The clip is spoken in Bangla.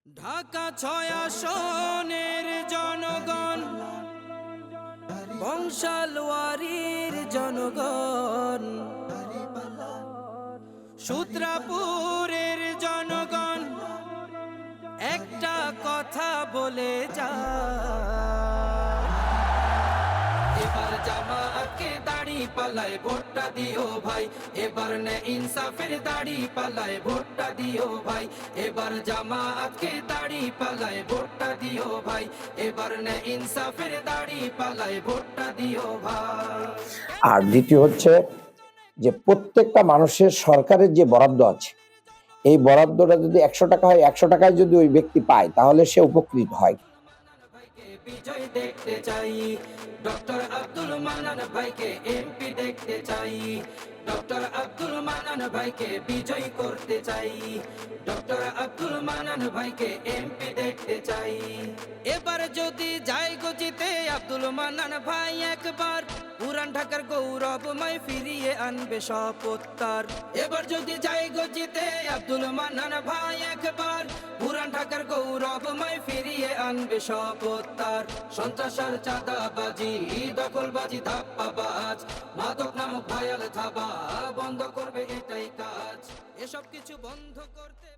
ঢাকা ৬ আসনের জনগণ, বংশালওয়ারির জনগণ, সূত্রাপুরের জনগণ একটা কথা বলে যায়, এবার জামাতকে দাড়ি পাল্লায় ভোটটা দিও ভাই, এবার নে ইনসাফের দাড়ি পাল্লায় ভোটটা দিও ভাই, এবার জামাতকে দাড়ি পাল্লায় ভোটটা দিও ভাই, এবার নে ইনসাফের দাড়ি পাল্লায় ভোটটা দিও ভাই। আর দ্বিতীয় হচ্ছে যে প্রত্যেকটা মানুষের সরকারের যে বরাদ্দ আছে, এই বরাদ্দটা যদি ১০০ টাকা হয়, ১০০ টাকায় যদি ওই ব্যক্তি পায় তাহলে সে উপকৃত হয়। বিজয় দেখতে চাই, ডক্টর আব্দুল মান্নান ভাইকে এমপি দেখতে চাই, ডক্টর আব্দুল মান্নান ভাইকে বিজয় করতে চাই, ডক্টর আব্দুল মান্নান ভাইকে এমপি দেখতে চাই। এবার যদি যাই গজিতে আব্দুল মান্নান ভাই একবার, পুরান ঢাকার গৌরবময় ফিরিয়ে আনবে শপথ তার। এবার যদি যাই গজিতে আব্দুল মান্নান ভাই একবার, পুরান ঢাকার গৌরবময় ফিরিয়ে আনবে শপথ তার। সন্ত্রাস আর চাঁদাবাজি, দখলবাজি, ধাপ্পাবাজ, মাদক নামক ভায়াল থাবা বন্ধ করবে এটাই কাজ, এসব কিছু বন্ধ করতে